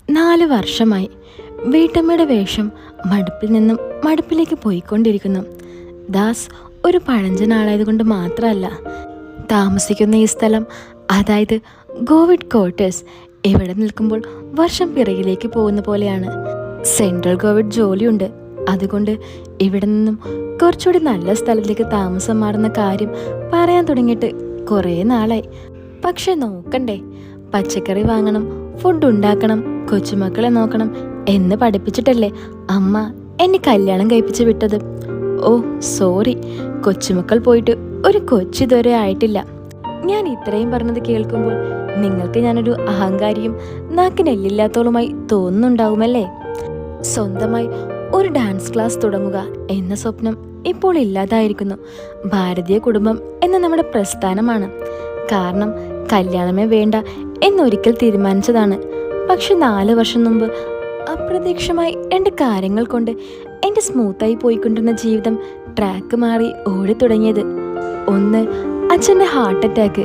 4 വർഷമായി വീട്ടമ്മയുടെ വേഷം മടുപ്പിൽ നിന്നും മടുപ്പിലേക്ക് പോയിക്കൊണ്ടിരിക്കുന്നു. ദാസ് ഒരു പഴഞ്ചനാളായതുകൊണ്ട് മാത്രമല്ല, താമസിക്കുന്ന ഈ സ്ഥലം, അതായത് കോവിഡ് ക്വാർട്ടേഴ്സ്, ഇവിടെ നിൽക്കുമ്പോൾ വർഷം പിറകിലേക്ക് പോകുന്ന പോലെയാണ്. സെൻട്രൽ കോവിഡ് ജോലിയുണ്ട്. അതുകൊണ്ട് ഇവിടെ നിന്നും കുറച്ചുകൂടി നല്ല സ്ഥലത്തേക്ക് താമസം മാറുന്ന കാര്യം പറയാൻ തുടങ്ങിയിട്ട് കുറേ നാളായി. പക്ഷെ നോക്കണ്ടേ, പച്ചക്കറി വാങ്ങണം, ഫുഡ് ഉണ്ടാക്കണം, കൊച്ചുമക്കളെ നോക്കണം എന്ന് പഠിപ്പിച്ചിട്ടല്ലേ അമ്മ എന്നെ കല്യാണം കഴിപ്പിച്ച് വിട്ടത്. ഓ സോറി, കൊച്ചുമക്കൾ പോയിട്ട് ഒരു കൊച്ചിതുവരെ ആയിട്ടില്ല. ഞാൻ ഇത്രയും പറഞ്ഞത് കേൾക്കുമ്പോൾ നിങ്ങൾക്ക് ഞാനൊരു അഹങ്കാരിയും നാക്കിനെല്ലില്ലാത്തോളുമായി തോന്നുന്നുണ്ടാവുമല്ലേ. സ്വന്തമായി ഒരു ഡാൻസ് ക്ലാസ് തുടങ്ങുക എന്ന സ്വപ്നം ഇപ്പോൾ ഇല്ലാതായിരിക്കുന്നു. ഭാരതീയ കുടുംബം എന്ന നമ്മുടെ പ്രസ്ഥാനമാണ്. കാരണം കല്യാണമേ വേണ്ട എന്നൊരിക്കൽ തീരുമാനിച്ചതാണ്. പക്ഷെ 4 വർഷം മുമ്പ് അപ്രതീക്ഷിതമായി 2 കാര്യങ്ങൾ കൊണ്ട് എൻ്റെ സ്മൂത്തായി പോയിക്കൊണ്ടിരുന്ന ജീവിതം ട്രാക്ക് മാറി ഓടി തുടങ്ങിയത്. ഒന്ന്, അച്ഛൻ്റെ ഹാർട്ട് അറ്റാക്ക്.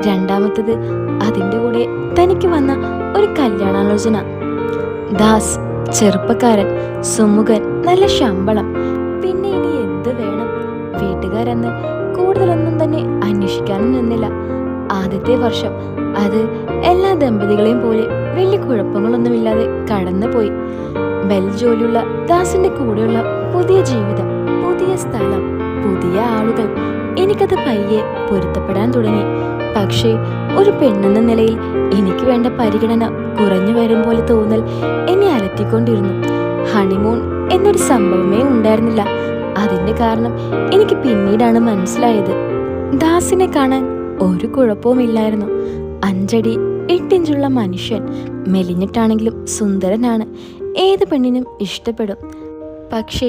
രണ്ടാമത്തത്, അതിൻ്റെ കൂടെ തനിക്ക് വന്ന ഒരു കല്യാണാലോചന. ദാസ് ചെറുപ്പക്കാരൻ, സുമുഖൻ, നല്ല ശമ്പളം. പിന്നെ ഇനി എന്ത് വേണം? വീട്ടുകാരെന്ന് കൂടുതലൊന്നും തന്നെ അന്വേഷിക്കാനും നിന്നില്ല. ആദ്യത്തെ വർഷം അത് എല്ലാ ദമ്പതികളെയും പോലെ വലിയ കുഴപ്പങ്ങളൊന്നുമില്ലാതെ കടന്നുപോയി. ബെൽ ജോലിയുള്ള ദാസിന്റെ കൂടെയുള്ള പുതിയ ജീവിതം, പുതിയ സ്ഥലം, പുതിയ ആളുകൾ, എനിക്കത് പയ്യെ പൊരുത്തപ്പെടാൻ തുടങ്ങി. പക്ഷേ ഒരു പെണ്ണെന്ന നിലയിൽ എനിക്ക് വേണ്ട പരിഗണന കുറഞ്ഞു വരും പോലെ തോന്നൽ എന്നെ അലട്ടിക്കൊണ്ടിരുന്നു. ഹണിമൂൺ എന്നൊരു സംഭവമേ ഉണ്ടായിരുന്നില്ല. അതിന്റെ കാരണം എനിക്ക് പിന്നീടാണ് മനസ്സിലായത്. ദാസിനെ കാണാൻ ഒരു കുഴപ്പവുമില്ലായിരുന്നു. 5 അടി 8 ഇഞ്ചുള്ള മനുഷ്യൻ, മെലിഞ്ഞിട്ടാണെങ്കിലും സുന്ദരനാണ്. ഏത് പെണ്ണിനും ഇഷ്ടപ്പെടും. പക്ഷേ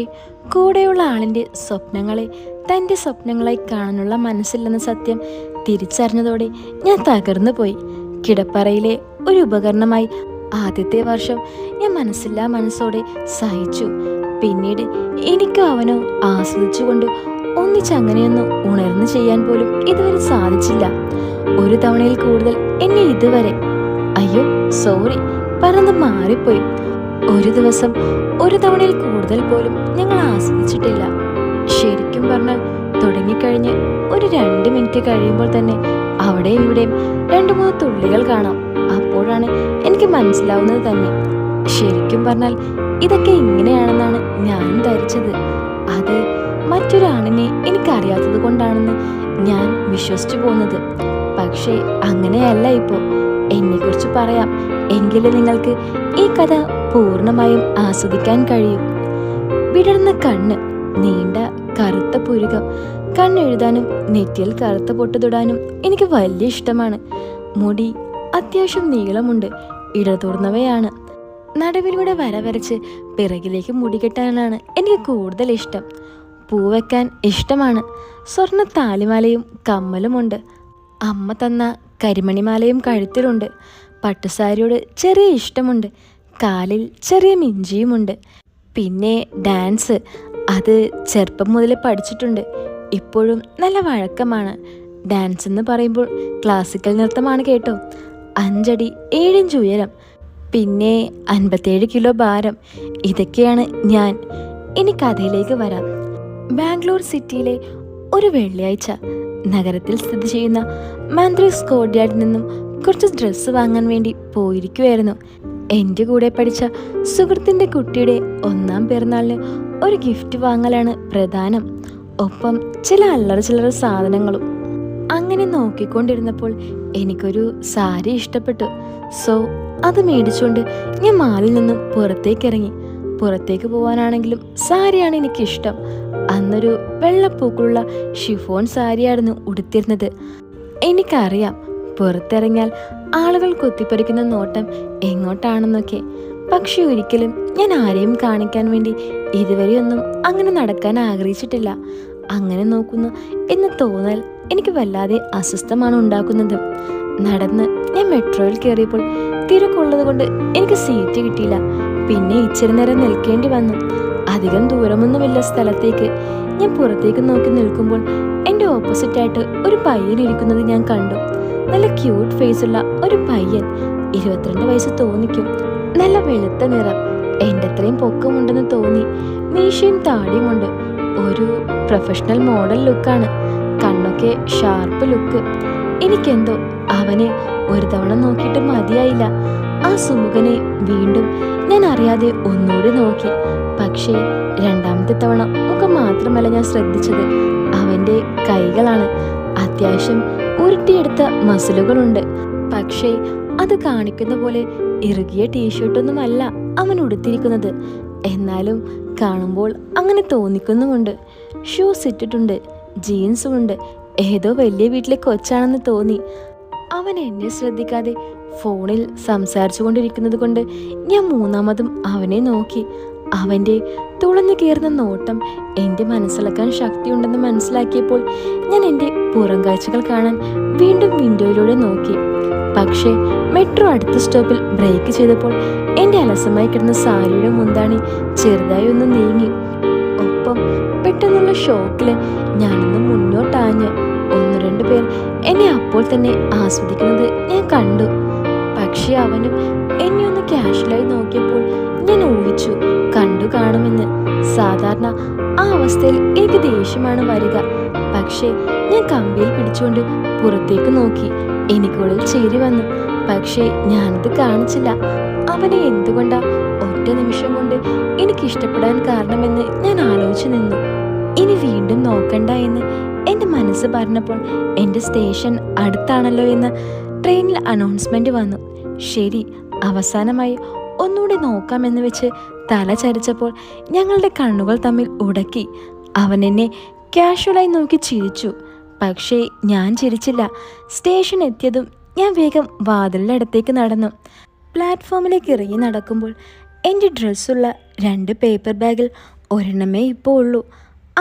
കൂടെയുള്ള ആളിൻ്റെ സ്വപ്നങ്ങളെ തൻ്റെ സ്വപ്നങ്ങളായി കാണാനുള്ള മനസ്സില്ലെന്ന സത്യം തിരിച്ചറിഞ്ഞതോടെ ഞാൻ തകർന്നു പോയി. കിടപ്പറയിലെ ഒരു ഉപകരണമായി ആദ്യത്തെ വർഷം ഞാൻ മനസ്സില്ലാ മനസ്സോടെ സഹിച്ചു. പിന്നീട് എനിക്കോ അവനോ ആസ്വദിച്ചുകൊണ്ട് ഒന്നിച്ചങ്ങനെയൊന്നും ഉണർന്നു ചെയ്യാൻ പോലും ഇതുവരെ സാധിച്ചില്ല. ഒരു തവണയിൽ കൂടുതൽ എന്നെ ഇതുവരെ, അയ്യോ സോറി, പറഞ്ഞത് മാറിപ്പോയി. ഒരു ദിവസം ഒരു തവണയിൽ കൂടുതൽ പോലും ഞങ്ങൾ ആസ്വദിച്ചിട്ടില്ല. ശരിക്കും പറഞ്ഞാൽ തുടങ്ങിക്കഴിഞ്ഞ് ഒരു 2 മിനിറ്റ് കഴിയുമ്പോൾ തന്നെ അവിടെയും ഇവിടെയും 2-3 തുള്ളികൾ കാണാം. അപ്പോഴാണ് എനിക്ക് മനസ്സിലാവുന്നത് തന്നെ. ശരിക്കും പറഞ്ഞാൽ ഇതൊക്കെ ഇങ്ങനെയാണെന്നാണ് ഞാൻ ധരിച്ചത്. അത് മറ്റൊരാണിനെ എനിക്കറിയാത്തത് കൊണ്ടാണെന്ന് ഞാൻ വിശ്വസിച്ചു പോകുന്നത്. പക്ഷേ അങ്ങനെയല്ല. ഇപ്പോൾ എന്നെക്കുറിച്ച് പറയാം, എങ്കിലും നിങ്ങൾക്ക് ഈ കഥ പൂർണ്ണമായും ആസ്വദിക്കാൻ കഴിയും. വിടർന്ന കണ്ണ്, നീണ്ട കറുത്ത പുരുകം, കണ്ണെഴുതാനും നെറ്റിയിൽ കറുത്ത പൊട്ട് തൊടാനും എനിക്ക് വലിയ ഇഷ്ടമാണ്. മുടി അത്യാവശ്യം നീളമുണ്ട്, ഇടതൂർന്നവയാണ്. നടുവിലൂടെ വര വരച്ച് പിറകിലേക്ക് മുടി കെട്ടാനാണ് എനിക്ക് കൂടുതൽ ഇഷ്ടം. പൂവെക്കാൻ ഇഷ്ടമാണ്. സ്വർണ്ണ താലിമാലയും കമ്മലുമുണ്ട്. അമ്മ തന്ന കരിമണിമാലയും കഴുത്തിലുണ്ട്. പട്ടുസാരിയോട് ചെറിയ ഇഷ്ടമുണ്ട്. കാലിൽ ചെറിയ മിഞ്ചിയുമുണ്ട്. പിന്നെ ഡാൻസ്, അത് ചെറുപ്പം മുതലേ പഠിച്ചിട്ടുണ്ട്. ഇപ്പോഴും നല്ല വഴക്കമാണ്. ഡാൻസ് എന്ന് പറയുമ്പോൾ ക്ലാസിക്കൽ നൃത്തമാണ് കേട്ടോ. 5 അടി 7 ഇഞ്ച് ഉയരം, പിന്നെ 57 കിലോ ഭാരം. ഇതൊക്കെയാണ് ഞാൻ. ഇനി കഥയിലേക്ക് വരാം. ബാംഗ്ലൂർ സിറ്റിയിലെ ഒരു വെള്ളിയാഴ്ച നഗരത്തിൽ സ്ഥിതി ചെയ്യുന്ന മാന്ത്രിക്സ് കോർട്ട്യാർഡിൽ നിന്നും കുറച്ച് ഡ്രസ്സ് വാങ്ങാൻ വേണ്ടി പോയിരിക്കുമായിരുന്നു. എൻ്റെ കൂടെ പഠിച്ച സുഹൃത്തിൻ്റെ കുട്ടിയുടെ 1ാം പിറന്നാളിന് ഒരു ഗിഫ്റ്റ് വാങ്ങലാണ് പ്രധാനം. ഒപ്പം ചില അല്ലറ ചില്ലറ സാധനങ്ങളും. അങ്ങനെ നോക്കിക്കൊണ്ടിരുന്നപ്പോൾ എനിക്കൊരു സാരി ഇഷ്ടപ്പെട്ടു. സോ അത് മേടിച്ചുകൊണ്ട് ഞാൻ മാളിൽ നിന്നും പുറത്തേക്കിറങ്ങി. പുറത്തേക്ക് പോകാനാണെങ്കിലും സാരിയാണ് എനിക്കിഷ്ടം. അന്നൊരു വെള്ളപ്പൂക്കളുള്ള ഷിഫോൺ സാരിയായിരുന്നു ഉടുത്തിരുന്നത്. എനിക്കറിയാം പുറത്തിറങ്ങിയാൽ ആളുകൾ കൊത്തിപ്പറിക്കുന്ന നോട്ടം എങ്ങോട്ടാണെന്നൊക്കെ. പക്ഷെ ഒരിക്കലും ഞാൻ ആരെയും കാണിക്കാൻ വേണ്ടി ഇതുവരെയൊന്നും അങ്ങനെ നടക്കാൻ ആഗ്രഹിച്ചിട്ടില്ല. അങ്ങനെ നോക്കുന്നു എന്ന് തോന്നൽ എനിക്ക് വല്ലാതെ അസ്വസ്ഥമാണ് ഉണ്ടാക്കുന്നത്. നടന്ന് ഞാൻ മെട്രോയിൽ കയറിയപ്പോൾ തിരക്കുള്ളത് കൊണ്ട് എനിക്ക് സീറ്റ് കിട്ടിയില്ല. പിന്നെ ഇച്ചിരി നേരം നിൽക്കേണ്ടി വന്നു. അധികം ദൂരമൊന്നുമില്ല സ്ഥലത്തേക്ക്. ഞാൻ പുറത്തേക്ക് നോക്കി നിൽക്കുമ്പോൾ എൻ്റെ ഓപ്പോസിറ്റായിട്ട് ഒരു പയ്യൻ ഇരിക്കുന്നത് ഞാൻ കണ്ടു. നല്ല ക്യൂട്ട് ഫേസുള്ള ഒരു പയ്യൻ. 22 വയസ്സ് തോന്നിക്കും. നല്ല വെളുത്ത നിറം, എൻ്റെ അത്രയും പൊക്കമുണ്ടെന്ന് തോന്നി. മീശയും താടിയുമുണ്ട്. ഒരു പ്രൊഫഷണൽ മോഡൽ ലുക്കാണ്. കണ്ണൊക്കെ ഷാർപ്പ് ലുക്ക്. എനിക്കെന്തോ അവനെ ഒരു തവണ നോക്കിയിട്ട് മതിയായില്ല. ആ സുമുഖനെ വീണ്ടും ഞാൻ അറിയാതെ ഒന്നുകൂടി നോക്കി. പക്ഷേ രണ്ടാമത്തെ തവണ മുഖം മാത്രമല്ല ഞാൻ ശ്രദ്ധിച്ചത്, അവൻ്റെ കൈകളാണ്. അത്യാവശ്യം ഉരുട്ടിയെടുത്ത മസിലുകളുണ്ട്. പക്ഷേ അത് കാണിക്കുന്ന പോലെ ഇറുകിയ ടീഷർട്ടൊന്നുമല്ല അവൻ ഉടുത്തിരിക്കുന്നത്. എന്നാലും കാണുമ്പോൾ അങ്ങനെ തോന്നിക്കുന്നുമുണ്ട്. ഷൂസ് ഇട്ടിട്ടുണ്ട്, ജീൻസും ഉണ്ട്. ഏതോ വലിയ വീട്ടിലെ കൊച്ചാണെന്ന് തോന്നി. അവൻ എന്നെ ശ്രദ്ധിക്കാതെ ഫോണിൽ സംസാരിച്ചു കൊണ്ടിരിക്കുന്നത് കൊണ്ട് ഞാൻ മൂന്നാമതും അവനെ നോക്കി. അവൻ്റെ തുളഞ്ഞു കയറുന്ന നോട്ടം എൻ്റെ മനസ്സിലാക്കാൻ ശക്തിയുണ്ടെന്ന് മനസ്സിലാക്കിയപ്പോൾ ഞാൻ എൻ്റെ പുറം കാഴ്ചകൾ കാണാൻ വീണ്ടും വിൻഡോയിലൂടെ നോക്കി. പക്ഷേ മെട്രോ അടുത്ത സ്റ്റോപ്പിൽ ബ്രേക്ക് ചെയ്തപ്പോൾ എൻ്റെ അലസമായി കിടന്ന സാരിയുടെ മുന്താണി ചെറുതായി ഒന്ന് നീങ്ങി. ഒപ്പം പെട്ടെന്നുള്ള ഷോക്കില് ഞാനൊന്ന് മുന്നോട്ടാഞ്ഞ്. ഒന്ന് രണ്ട് പേർ എന്നെ അപ്പോൾ തന്നെ ആസ്വദിക്കുന്നത് ഞാൻ കണ്ടു. പക്ഷെ അവനും എന്നെ ഒന്ന് കാഷ്വലായി നോക്കിയപ്പോൾ ഞാൻ ഊഹിച്ചു കണ്ടു കാണുമെന്ന്. സാധാരണ ആ അവസ്ഥയിൽ എനിക്ക് ദേഷ്യമാണ് വരിക. പക്ഷേ ഞാൻ കമ്പിയിൽ പിടിച്ചുകൊണ്ട് പുറത്തേക്ക് നോക്കി. എനിക്കുള്ളിൽ ചേരി വന്നു. പക്ഷേ ഞാനത് കാണിച്ചില്ല. അവനെ എന്തുകൊണ്ടാ ഒറ്റ നിമിഷം കൊണ്ട് എനിക്കിഷ്ടപ്പെടാൻ കാരണമെന്ന് ഞാൻ ആലോചിച്ചു നിന്നു. ഇനി വീണ്ടും നോക്കണ്ട എന്ന് എൻ്റെ മനസ്സ് പറഞ്ഞപ്പോൾ എൻ്റെ സ്റ്റേഷൻ അടുത്താണല്ലോ എന്ന് ട്രെയിനിൽ അനൗൺസ്മെന്റ് വന്നു. ശരി, അവസാനമായി ഒന്നുകൂടി നോക്കാമെന്ന് വെച്ച് തല ചരിച്ചപ്പോൾ ഞങ്ങളുടെ കണ്ണുകൾ തമ്മിൽ ഉടക്കി. അവൻ എന്നെ കാഷ്വലായി നോക്കി ചിരിച്ചു. പക്ഷേ ഞാൻ ചിരിച്ചില്ല. സ്റ്റേഷൻ എത്തിയതും ഞാൻ വേഗം വാതിലിൻ്റെ അടുത്തേക്ക് നടന്നു. പ്ലാറ്റ്ഫോമിലേക്ക് ഇറങ്ങി നടക്കുമ്പോൾ എൻ്റെ ഡ്രസ്സുള്ള 2 പേപ്പർ ബാഗിൽ ഒരെണ്ണമേ ഇപ്പോൾ ഉള്ളൂ.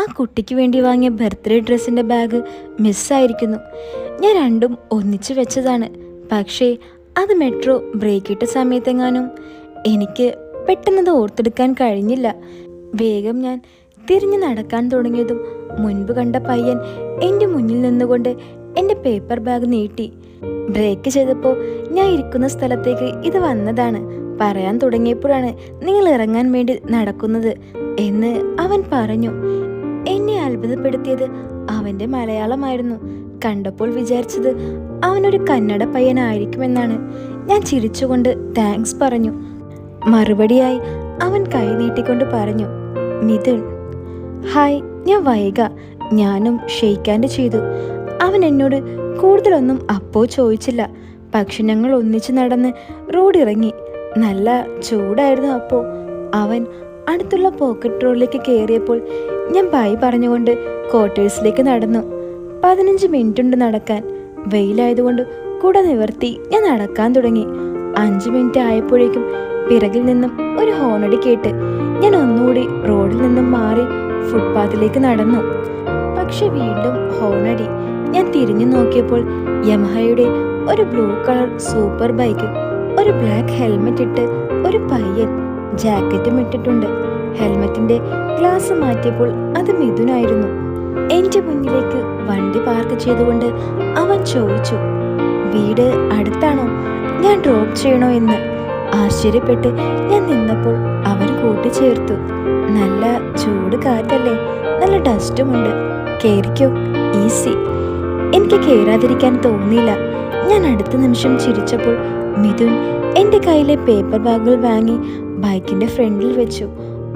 ആ കുട്ടിക്ക് വേണ്ടി വാങ്ങിയ ബർത്ത്ഡേ ഡ്രസ്സിൻ്റെ ബാഗ് മിസ്സായിരിക്കുന്നു. ഞാൻ രണ്ടും ഒന്നിച്ചു വെച്ചതാണ്. പക്ഷേ അത് മെട്രോ ബ്രേക്ക് ഇട്ട സമയത്തെങ്ങാനും. എനിക്ക് പെട്ടെന്നത് ഓർത്തെടുക്കാൻ കഴിഞ്ഞില്ല. വേഗം ഞാൻ തിരിഞ്ഞു നടക്കാൻ തുടങ്ങിയതും മുൻപ് കണ്ട പയ്യൻ എൻ്റെ മുന്നിൽ നിന്നുകൊണ്ട് എൻ്റെ പേപ്പർ ബാഗ് നീട്ടി. ബ്രേക്ക് ചെയ്തപ്പോൾ ഞാൻ ഇരിക്കുന്ന സ്ഥലത്തേക്ക് ഇത് വന്നതാണ്. പറയാൻ തുടങ്ങിയപ്പോഴാണ് നിങ്ങൾ ഇറങ്ങാൻ വേണ്ടി നടക്കുന്നത് എന്ന് അവൻ പറഞ്ഞു. എന്നെ അത്ഭുതപ്പെടുത്തിയത് അവൻ്റെ മലയാളമായിരുന്നു. കണ്ടപ്പോൾ വിചാരിച്ചത് അവനൊരു കന്നഡ പയ്യനായിരിക്കുമെന്നാണ്. ഞാൻ ചിരിച്ചുകൊണ്ട് താങ്ക്സ് പറഞ്ഞു. മറുപടിയായി അവൻ കൈ നീട്ടിക്കൊണ്ട് പറഞ്ഞു, മിഥുൻ. ഹായ്, ഞാൻ വൈഗ. ഞാനും ഷെയ്ക്ക് ഹാൻഡ് ചെയ്തു. അവൻ എന്നോട് കൂടുതലൊന്നും അപ്പോൾ ചോദിച്ചില്ല. പക്ഷെ ഞങ്ങൾ ഒന്നിച്ച് നടന്ന് റോഡിറങ്ങി. നല്ല ചൂടായിരുന്നു അപ്പോൾ. അവൻ അടുത്തുള്ള പോക്കറ്റ് റോഡിലേക്ക് കയറിയപ്പോൾ ഞാൻ ബൈ പറഞ്ഞുകൊണ്ട് ക്വാർട്ടേഴ്സിലേക്ക് നടന്നു. 15 മിനിറ്റ് ഉണ്ട് നടക്കാൻ. വെയിലായതുകൊണ്ട് കുട നിവർത്തി ഞാൻ നടക്കാൻ തുടങ്ങി. 5 മിനിറ്റ് ആയപ്പോഴേക്കും പിറകിൽ നിന്നും ഒരു ഹോണടി കേട്ട് ഞാൻ ഒന്നുകൂടി റോഡിൽ നിന്നും മാറി ഫുട്പാത്തിലേക്ക് നടന്നു. പക്ഷെ വീണ്ടും ഹോണടി. ഞാൻ തിരിഞ്ഞു നോക്കിയപ്പോൾ യമഹയുടെ ഒരു ബ്ലൂ കളർ സൂപ്പർ ബൈക്ക്, ഒരു ബ്ലാക്ക് ഹെൽമെറ്റ് ഇട്ട് ഒരു പയ്യൻ, ജാക്കറ്റും ഇട്ടിട്ടുണ്ട്. ഹെൽമെറ്റിന്റെ ഗ്ലാസ് മാറ്റിയപ്പോൾ അത് മിഥുനായിരുന്നു. എൻ്റെ മുന്നിലേക്ക് വണ്ടി പാർക്ക് ചെയ്തുകൊണ്ട് അവൻ ചോദിച്ചു, വീട് അടുത്താണോ? ഞാൻ ഡ്രോപ്പ് ചെയ്യണോ എന്ന്. ആശ്ചര്യപ്പെട്ട് ഞാൻ നിന്നപ്പോൾ അവൻ കൂട്ടിച്ചേർത്തു, നല്ല ചൂട് കാറ്റല്ലേ, നല്ല ഡസ്റ്റുമുണ്ട്, കേറിക്കോ, ഈസി. എനിക്ക് കയറാതിരിക്കാൻ തോന്നിയില്ല. ഞാൻ അടുത്ത നിമിഷം ചിരിച്ചപ്പോൾ മിഥുൻ എൻ്റെ കയ്യിലെ പേപ്പർ ബാഗുകൾ വാങ്ങി ബൈക്കിൻ്റെ ഫ്രണ്ടിൽ വെച്ചു.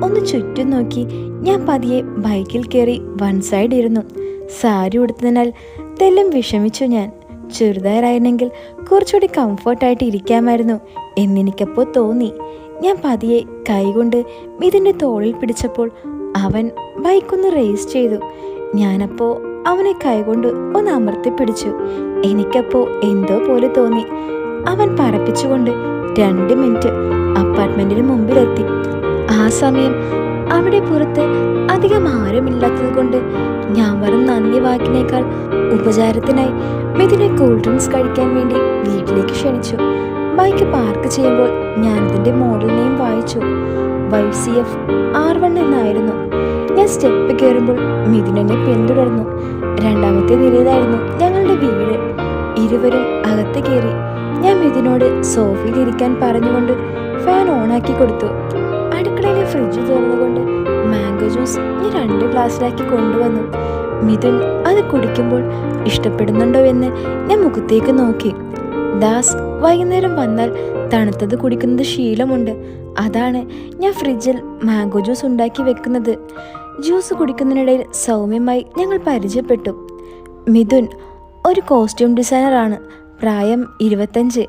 ഒന്ന് ചുറ്റും നോക്കി ഞാൻ പതിയെ ബൈക്കിൽ കയറി വൺ സൈഡ് ഇരുന്നു. സാരി ഉടുത്തതിനാൽ തെല്ലും വിഷമിച്ചു ഞാൻ. ചുരിദാറായിരുന്നെങ്കിൽ കുറച്ചുകൂടി കംഫർട്ടായിട്ട് ഇരിക്കാമായിരുന്നു എന്നെനിക്കപ്പോൾ തോന്നി. ഞാൻ പതിയെ കൈകൊണ്ട് മിഥുൻ്റെ തോളിൽ പിടിച്ചപ്പോൾ അവൻ ബൈക്കൊന്ന് റേസ് ചെയ്തു. ഞാനപ്പോൾ അവനെ കൈകൊണ്ട് ഒന്ന് അമർത്തി പിടിച്ചു. എനിക്കപ്പോൾ എന്തോ പോലെ തോന്നി. അവൻ പറപ്പിച്ചുകൊണ്ട് 2 മിനിറ്റ് അപ്പാർട്ട്മെന്റിന് മുമ്പിലെത്തി. ആ സമയം അവിടെ പുറത്ത് അധികം ആരുമില്ലാത്തത് കൊണ്ട് ഞാൻ വെറും നന്ദി വാക്കിനേക്കാൾ ഉപചാരത്തിനായി മിഥുനെ കൂൾ ഡ്രിങ്ക്സ് കഴിക്കാൻ വേണ്ടി വീട്ടിലേക്ക് ക്ഷണിച്ചു. ബൈക്ക് പാർക്ക് ചെയ്യുമ്പോൾ ഞാൻ ഇതിൻ്റെ മോഡൽ നെയിം വായിച്ചു. YCF R1 എന്നായിരുന്നു. ഞാൻ സ്റ്റെപ്പ് കയറുമ്പോൾ മിഥുൻ എന്നെ പിന്തുടർന്നു. 2ാമത്തെ നിലയിലായിരുന്നു ഞങ്ങളുടെ വീട്. ഇരുവരും അകത്ത് കയറി. ഞാൻ മിഥുനോട് സോഫയിൽ ഇരിക്കാൻ പറഞ്ഞുകൊണ്ട് ഫാൻ ഓണാക്കി കൊടുത്തു. അടുക്കളയിലെ ഫ്രിഡ്ജ് തുറന്നുകൊണ്ട് മാംഗോ ജ്യൂസ് ഞാൻ 2 ഗ്ലാസ്സിലാക്കി കൊണ്ടുവന്നു. മിഥുൻ അത് കുടിക്കുമ്പോൾ ഇഷ്ടപ്പെടുന്നുണ്ടോ എന്ന് ഞാൻ മുഖത്തേക്ക് നോക്കി. ദാസ് വൈകുന്നേരം വന്നാൽ തണുത്തത് കുടിക്കുന്നത് ശീലമുണ്ട്. അതാണ് ഞാൻ ഫ്രിഡ്ജിൽ മാംഗോ ജ്യൂസ് ഉണ്ടാക്കി വെക്കുന്നത്. ജ്യൂസ് കുടിക്കുന്നതിനിടയിൽ സൗമ്യമായി ഞങ്ങൾ പരിചയപ്പെട്ടു. മിഥുൻ ഒരു കോസ്റ്റ്യൂം ഡിസൈനറാണ്. പ്രായം 25,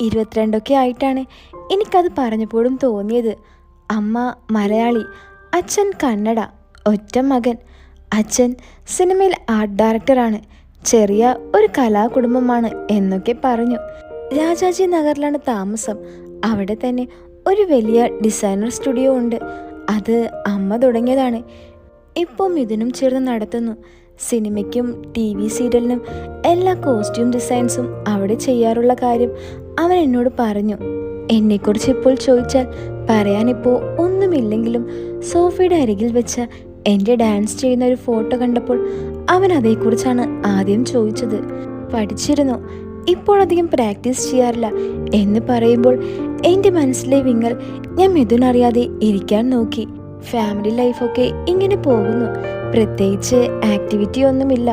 22 ആയിട്ടാണ് എനിക്കത് പറഞ്ഞപ്പോഴും തോന്നിയത്. അമ്മ മലയാളി, അച്ഛൻ കന്നഡ, ഒറ്റ മകൻ. അച്ഛൻ സിനിമയിൽ ആർട്ട് ഡയറക്ടറാണ്. ചെറിയ ഒരു കലാകുടുംബമാണ് എന്നൊക്കെ പറഞ്ഞു. രാജാജി നഗറിലാണ് താമസം. അവിടെ തന്നെ ഒരു വലിയ ഡിസൈനർ സ്റ്റുഡിയോ ഉണ്ട്. അത് അമ്മ തുടങ്ങിയതാണ്. ഇപ്പോൾ മിഥുനും ചേർന്ന് നടത്തുന്നു. സിനിമയ്ക്കും TV സീരിയലിനും എല്ലാ കോസ്റ്റ്യൂം ഡിസൈൻസും അവിടെ ചെയ്യാറുള്ള കാര്യം അവൻ എന്നോട് പറഞ്ഞു. എന്നെക്കുറിച്ച് ഇപ്പോൾ ചോദിച്ചാൽ പറയാനിപ്പോൾ ഒന്നുമില്ലെങ്കിലും സോഫയുടെ അരികിൽ വെച്ച എൻ്റെ ഡാൻസ് ചെയ്യുന്ന ഒരു ഫോട്ടോ കണ്ടപ്പോൾ അവൻ അതേക്കുറിച്ചാണ് ആദ്യം ചോദിച്ചത്. പഠിച്ചിരുന്നു, ഇപ്പോൾ അധികം പ്രാക്ടീസ് ചെയ്യാറില്ല എന്ന് പറയുമ്പോൾ എൻ്റെ മനസ്സിലെ വിങ്ങൽ ഞാൻ മിഥുനറിയാതെ ഇരിക്കാൻ നോക്കി. ഫാമിലി ലൈഫൊക്കെ ഇങ്ങനെ പോകുന്നു. പ്രത്യേകിച്ച് ആക്ടിവിറ്റി ഒന്നുമില്ല.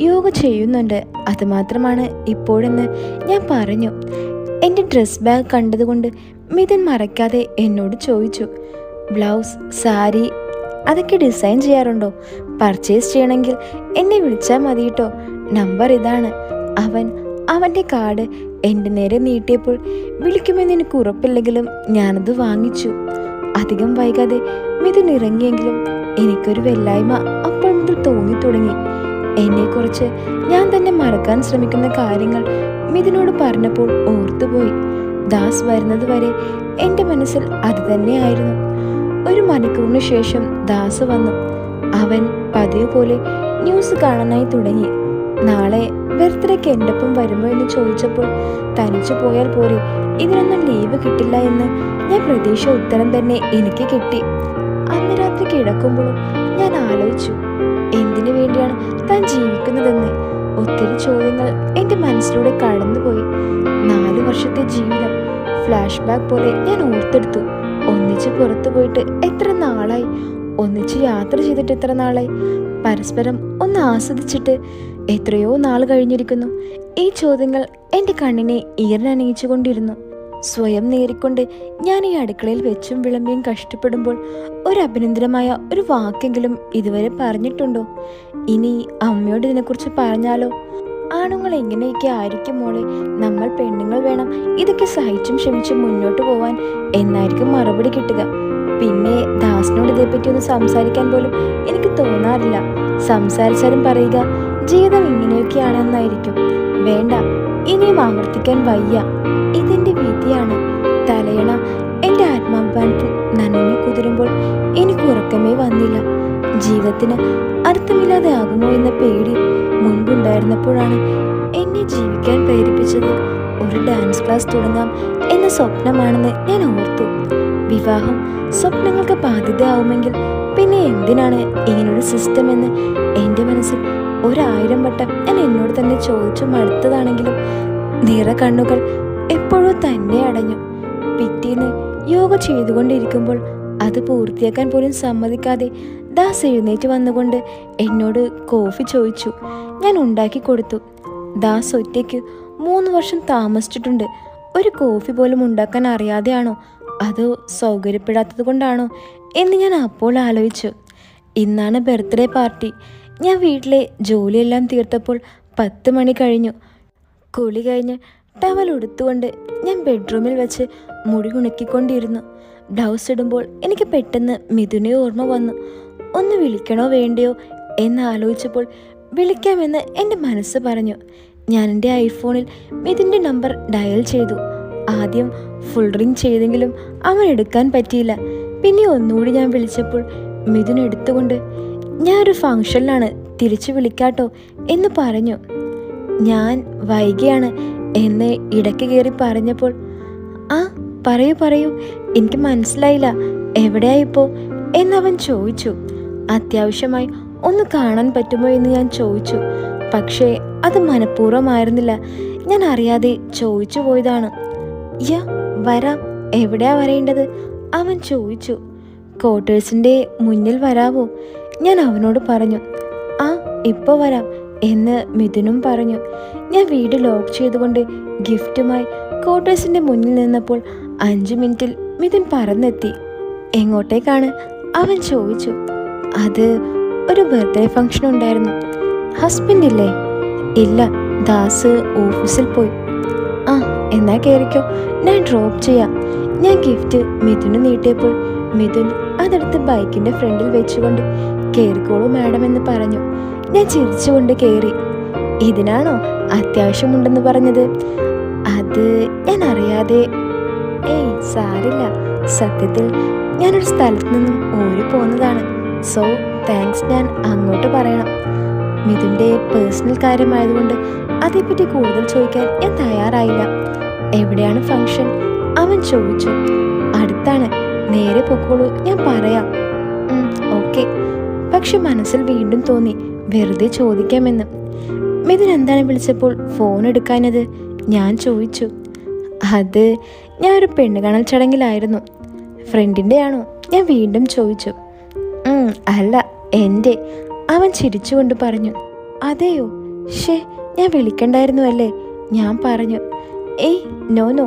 യോഗ ചെയ്യുന്നുണ്ട്, അതുമാത്രമാണ് ഇപ്പോഴെന്ന് ഞാൻ പറഞ്ഞു. എൻ്റെ ഡ്രസ് ബാഗ് കണ്ടതുകൊണ്ട് മിഥുൻ മറക്കാതെ എന്നോട് ചോദിച്ചു, ബ്ലൗസ്, സാരി അതൊക്കെ ഡിസൈൻ ചെയ്യാറുണ്ടോ? പർച്ചേസ് ചെയ്യണമെങ്കിൽ എന്നെ വിളിച്ചാൽ മതി കേട്ടോ, നമ്പർ ഇതാണ്. അവൻ്റെ കാർഡ് എൻ്റെ നേരെ നീട്ടിയപ്പോൾ വിളിക്കുമെന്ന് എനിക്ക് ഉറപ്പില്ലെങ്കിലും ഞാനത് വാങ്ങിച്ചു. അധികം വൈകാതെ മിഥുൻ ഇറങ്ങിയെങ്കിലും എനിക്കൊരു വെല്ലായ്മ അപ്പോൾ മുതൽ തോന്നി തുടങ്ങി. എന്നെക്കുറിച്ച് ഞാൻ തന്നെ മറക്കാൻ ശ്രമിക്കുന്ന കാര്യങ്ങൾ മിഥുനോട് പറഞ്ഞപ്പോൾ ഓർത്തുപോയി. ദാസ് വരുന്നത് വരെ എൻ്റെ മനസ്സിൽ അത് തന്നെയായിരുന്നു. 1 മണിക്കൂറിന് ശേഷം ദാസ് വന്നു. അവൻ പതിവ് പോലെ ന്യൂസ് കാണാനായി തുടങ്ങി. നാളെ ബർത്ത്ഡേക്ക് എൻ്റെ ഒപ്പം വരുമോ എന്ന് ചോദിച്ചപ്പോൾ തനിച്ചു പോയാൽ പോരെ, ഇതിനൊന്നും ലീവ് കിട്ടില്ല എന്ന് ഞാൻ പ്രതീക്ഷ ഉത്തരം തന്നെ എനിക്ക് കിട്ടി. അന്ന് രാത്രി കിടക്കുമ്പോഴും ഞാൻ ആലോചിച്ചു, എന്തിനു വേണ്ടിയാണ് താൻ ജീവിക്കുന്നതെന്ന്. ഒത്തിരി ചോദ്യങ്ങൾ എൻ്റെ മനസ്സിലൂടെ കടന്നുപോയി. 4 വർഷത്തെ ജീവിതം ഫ്ലാഷ് ബാക്ക് പോലെ ഞാൻ ഓർത്തെടുത്തു. ഒന്നിച്ച് പുറത്തു പോയിട്ട് എത്ര നാളായി, ഒന്നിച്ച് യാത്ര ചെയ്തിട്ട് എത്ര നാളായി, പരസ്പരം ഒന്ന് ആസ്വദിച്ചിട്ട് എത്രയോ നാൾ കഴിഞ്ഞിരിക്കുന്നു. ഈ ചോദ്യങ്ങൾ എൻ്റെ കണ്ണിനെ ഈറനണിയിച്ചു കൊണ്ടിരുന്നു. സ്വയം നേരിക്കൊണ്ട് ഞാൻ ഈ അടുക്കളയിൽ വെച്ചും വിളമ്പിയും കഷ്ടപ്പെടുമ്പോൾ ഒരു അഭിനന്ദനമായ ഒരു വാക്കെങ്കിലും ഇതുവരെ പറഞ്ഞിട്ടുണ്ടോ? ഇനി അമ്മയോട് ഇതിനെക്കുറിച്ച് പറഞ്ഞാലോ? ആണുങ്ങൾ എങ്ങനെയൊക്കെ ആയിരിക്കും മോളെ, നമ്മൾ പെണ്ണുങ്ങൾ വേണം ഇതൊക്കെ സഹിച്ചും ക്ഷമിച്ചും മുന്നോട്ട് പോവാൻ എന്നായിരിക്കും മറുപടി കിട്ടുക. പിന്നെ ദാസിനോട് ഇതേപ്പറ്റി ഒന്ന് സംസാരിക്കാൻ പോലും എനിക്ക് തോന്നാറില്ല. സംസാരിച്ചാലും പറയുക ജീവിതം ഇങ്ങനെയൊക്കെയാണെന്നായിരിക്കും. വേണ്ട, ഇനിയും ആവർത്തിക്കാൻ വയ്യ, ഇതെന്റെ വിധിയാണ്. തലയണ എൻ്റെ ആത്മാഭിമാനത്തിൽ നനഞ്ഞു കുതിരുമ്പോൾ എനിക്ക് ഉറക്കമേ വന്നില്ല. ജീവിതത്തിന് അർത്ഥമില്ലാതെ ആകുമോ എന്ന പേടി മുൻപുണ്ടായിരുന്നപ്പോഴാണ് എന്നെ ജീവിക്കാൻ പ്രേരിപ്പിച്ചത്. ഒരു ഡാൻസ് ക്ലാസ് തുടങ്ങാം എന്ന സ്വപ്നമാണെന്ന് ഞാൻ ഓർത്തു. വിവാഹം സ്വപ്നങ്ങൾക്ക് ബാധ്യതയാവുമെങ്കിൽ പിന്നെ എന്തിനാണ് ഇങ്ങനൊരു സിസ്റ്റം എന്ന് എൻ്റെ മനസ്സിൽ 1000 വട്ടം ഞാൻ എന്നോട് തന്നെ ചോദിച്ചു മടുത്തതാണെങ്കിലും നിറ കണ്ണുകൾ എപ്പോഴോ തന്നെ അടഞ്ഞു. പിറ്റേന്ന് യോഗ ചെയ്തുകൊണ്ടിരിക്കുമ്പോൾ അത് പൂർത്തിയാക്കാൻ പോലും സമ്മതിക്കാതെ ദാസ് എഴുന്നേറ്റ് വന്നുകൊണ്ട് എന്നോട് കോഫി ചോദിച്ചു. ഞാൻ ഉണ്ടാക്കി കൊടുത്തു. ദാസ് ഒറ്റയ്ക്ക് 3 വർഷം താമസിച്ചിട്ടുണ്ട്. ഒരു കോഫി പോലും ഉണ്ടാക്കാൻ അറിയാതെയാണോ, അതോ സൗകര്യപ്പെടാത്തത് കൊണ്ടാണോ എന്ന് ഞാൻ അപ്പോൾ ആലോചിച്ചു. ഇന്നാണ് ബർത്ത്ഡേ പാർട്ടി. ഞാൻ വീട്ടിലെ ജോലിയെല്ലാം തീർത്തപ്പോൾ 10 മണി കഴിഞ്ഞു. കുളി കഴിഞ്ഞ് ടവൽ ഉടുത്തുകൊണ്ട് ഞാൻ ബെഡ്റൂമിൽ വെച്ച് മുടി ഉണക്കിക്കൊണ്ടിരുന്നു. ബ്ലൗസ് ഇടുമ്പോൾ എനിക്ക് പെട്ടെന്ന് മിഥുനെ ഓർമ്മ വന്നു. ഒന്ന് വിളിക്കണോ വേണ്ടയോ എന്ന് ആലോചിച്ചപ്പോൾ വിളിക്കാമെന്ന് എൻ്റെ മനസ്സ് പറഞ്ഞു. ഞാൻ എൻ്റെ ഐഫോണിൽ മിഥുൻ്റെ നമ്പർ ഡയൽ ചെയ്തു. ആദ്യം ഫുൾ റിങ് ചെയ്തെങ്കിലും അവൻ എടുക്കാൻ പറ്റിയില്ല. പിന്നെ ഒന്നുകൂടി ഞാൻ വിളിച്ചപ്പോൾ മിഥുൻ എടുത്തുകൊണ്ട് ഞാനൊരു ഫംഗ്ഷനിലാണ്, തിരിച്ചു വിളിക്കാട്ടോ എന്ന് പറഞ്ഞു. ഞാൻ വൈകിയാണ് എന്ന് ഇടയ്ക്ക് കയറി പറഞ്ഞപ്പോൾ ആ പറയൂ എനിക്ക് മനസ്സിലായില്ല, എവിടെയായിപ്പോ എന്നവൻ ചോദിച്ചു. അത്യാവശ്യമായി ഒന്ന് കാണാൻ പറ്റുമോ എന്ന് ഞാൻ ചോദിച്ചു. പക്ഷേ അത് മനഃപൂർവ്വമായിരുന്നില്ല. ഞാൻ അറിയാതെ ചോദിച്ചു പോയതാണ്. യാ വരാം, എവിടെയാ വരേണ്ടത്? അവൻ ചോദിച്ചു. ക്വാർട്ടേഴ്സിൻ്റെ മുന്നിൽ വരാവോ? ഞാൻ അവനോട് പറഞ്ഞു. ആ ഇപ്പോൾ വരാം എന്ന് മിഥുനും പറഞ്ഞു. ഞാൻ വീട് ലോക്ക് ചെയ്തുകൊണ്ട് ഗിഫ്റ്റുമായി ക്വാർട്ടേഴ്സിൻ്റെ മുന്നിൽ നിന്നപ്പോൾ 5 മിനിറ്റിൽ മിഥുൻ പറന്നെത്തി. എങ്ങോട്ടേക്കാണ്? അവൻ ചോദിച്ചു. അത് ഒരു ബർത്ത്ഡേ ഫംഗ്ഷൻ ഉണ്ടായിരുന്നു. ഹസ്ബൻഡ് ഇല്ലേ? ഇല്ല, ദാസ് ഓഫീസിൽ പോയി. ആ എന്നാ കയറിക്കോ, ഞാൻ ഡ്രോപ്പ് ചെയ്യാം. ഞാൻ ഗിഫ്റ്റ് മിഥുന് നീട്ടിയപ്പോൾ മിഥുൻ അതെടുത്ത് ബൈക്കിൻ്റെ ഫ്രണ്ടിൽ വെച്ചുകൊണ്ട് കയറിക്കോളൂ മാഡം എന്ന് പറഞ്ഞു. ഞാൻ ചിരിച്ചുകൊണ്ട് കയറി. ഇതിനാണോ അത്യാവശ്യമുണ്ടെന്ന് പറഞ്ഞത്? അത് ഞാൻ അറിയാതെ. ഏയ് സാരില്ല, സത്യത്തിൽ ഞാനൊരു സ്ഥലത്ത് നിന്നും ഓടി പോകുന്നതാണ്. സോ താങ്ക്സ് ഞാൻ അങ്ങോട്ട് പറയണം. മിഥുൻ്റെ പേഴ്സണൽ കാര്യമായതുകൊണ്ട് അതേപ്പറ്റി കൂടുതൽ ചോദിക്കാൻ ഞാൻ തയ്യാറായില്ല. എവിടെയാണ് ഫംഗ്ഷൻ? അവൻ ചോദിച്ചു. അടുത്താണ്, നേരെ പൊക്കോളൂ, ഞാൻ പറയാം. ഓക്കെ. പക്ഷെ മനസ്സിൽ വീണ്ടും തോന്നി വെറുതെ ചോദിക്കാമെന്ന്. മിഥുൻ എന്താണ് വിളിച്ചപ്പോൾ ഫോൺ എടുക്കാനത്? ഞാൻ ചോദിച്ചു. അത് ഞാൻ ഒരു പെണ്ണ് കാണൽ ചടങ്ങിലായിരുന്നു. ഫ്രണ്ടിൻ്റെ ആണോ? ഞാൻ വീണ്ടും ചോദിച്ചു. അല്ല, എൻ്റെ. അവൻ ചിരിച്ചുകൊണ്ട് പറഞ്ഞു. അതെയോ? ഷേ, ഞാൻ വിളിക്കണ്ടായിരുന്നു അല്ലേ? ഞാൻ പറഞ്ഞു. ഏയ് നോ നോ,